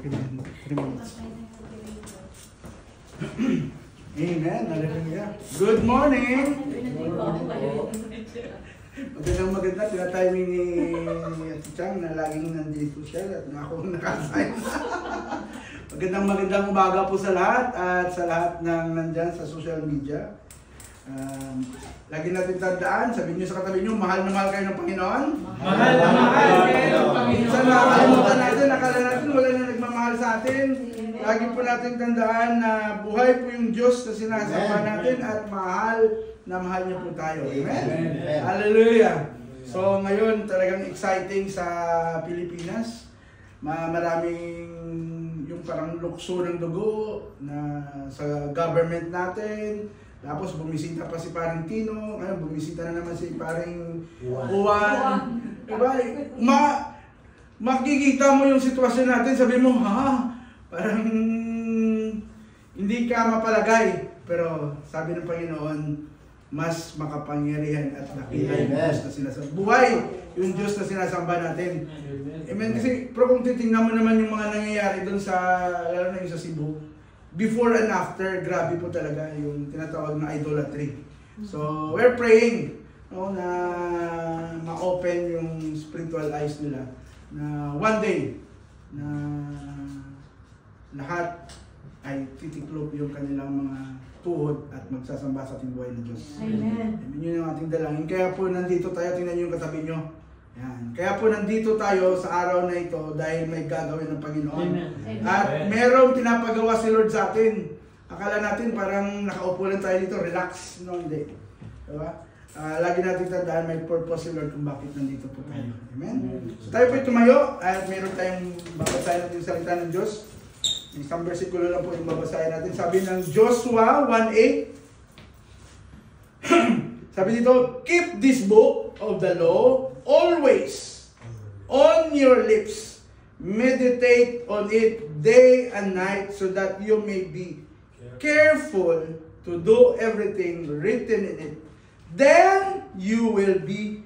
Amen. Hallelujah. Good morning. Magandang tinatiming ni Ate Chang na laging nandito siya at ako nakasign. Magandang umaga po sa lahat at sa lahat ng nandyan sa social media. Lagi natin tandaan, sabihin nyo sa katabi nyo, mahal na mahal kayo ng Panginoon. Mahal na mahal kayo ng Panginoon. Minsan nakakalimutan natin, akala natin wala na nagmamahal sa atin. Lagi po natin tandaan na buhay po yung Diyos na sinasamba natin at mahal na mahal niya po tayo. Amen? Hallelujah! So ngayon talagang exciting sa Pilipinas. Maraming yung parang lukso ng dugo na sa government natin. Tapos bumisita pa si Paring Tino, ngayon bumisita na naman si Paring Juan. Diba? Makikita mo yung sitwasyon natin, sabi mo, parang hindi ka mapalagay. Pero sabi ng Panginoon, mas makapangyarihan at dakila yung Diyos na sinasamba. Buhay yung Diyos na sinasamba natin. Amen. Kasi pero kung titingnan mo naman yung mga nangyayari doon sa, lalo na yung sa Cebu, before and after, grabe po talaga yung tinatawag na idolatry. So, we're praying na ma-open yung spiritual eyes nila na one day na lahat ay titiklop yung kanilang mga tuhod at magsasamba sa ating buhay ng Diyos. Amen. Yun yung ating dalangin. Kaya po nandito tayo, tingnan nyo yung katabi nyo. Yan. Kaya po nandito tayo sa araw na ito dahil may gagawin ng Panginoon. Amen. At merong pinapagawa si Lord sa atin. Akala natin parang nakaupo lang tayo dito, relax. No, hindi. Diba? Lagi natin tandaan may purpose si Lord kung bakit nandito po tayo. Amen? So tayo po tumayo at meron tayong babasahin natin yung salita ng Diyos. Isang versikulo lang po yung babasahin natin. Sabi ng Joshua 1:8. Sabi dito, keep this book of the law always on your lips. Meditate on it day and night so that you may be careful to do everything written in it. Then you will be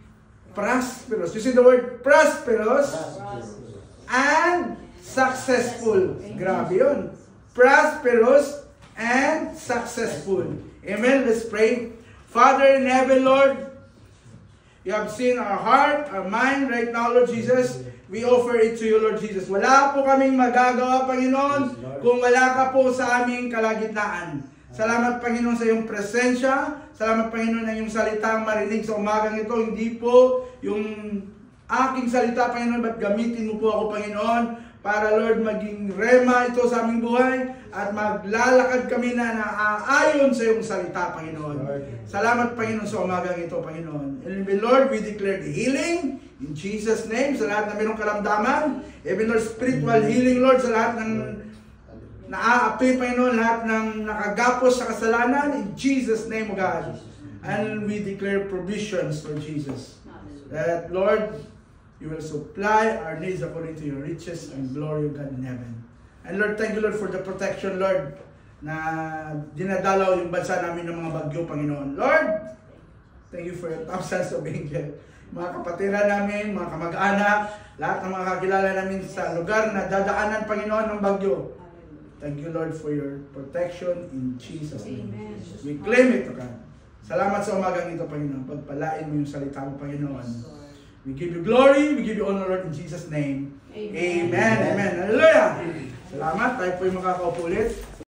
prosperous. You see the word prosperous and successful. Grabe yun. Prosperous and successful. Amen. Let's pray. Father in heaven, Lord, you have seen our heart, our mind right now, Lord Jesus. We offer it to you, Lord Jesus. Wala po kaming magagawa, Panginoon, kung wala ka po sa aming kalagitnaan. Salamat, Panginoon, sa iyong presensya. Salamat, Panginoon, na iyong salitang marinig sa umagang ito. Hindi po yung aking salita, Panginoon, ba't gamitin mo po ako, Panginoon, para, Lord, maging rema ito sa aming buhay at maglalakad kami na naaayon sa iyong salita, Panginoon. Salamat, Panginoon, sa umagang ito, Panginoon. And Lord, we declare the healing in Jesus' name sa lahat na mayroong karamdaman. Even, Lord, spiritual healing, Lord, sa lahat ng naaapi, Panginoon, lahat ng nakagapos sa kasalanan. In Jesus' name, O God. And we declare provisions, Lord Jesus. That, Lord, you will supply our needs according to your riches and glory of God in heaven. And Lord, thank you, Lord, for the protection, Lord, na dinadalaw yung bansa namin ng mga bagyo, Panginoon. Lord, thank you for your thousands of angels. Mga kapatiran namin, mga kamag-anak, lahat ng mga kakilala namin sa lugar na dadaanan, Panginoon, ng bagyo. Thank you, Lord, for your protection in Jesus' name. Amen. We claim it, God. Salamat sa umagang ito, Panginoon. Pagpalain mo yung salita mo, Panginoon. We give you glory, we give you honor, Lord, in Jesus' name. Amen. Amen. Hallelujah. Salamat. Tayo po yung makakaupo ulit.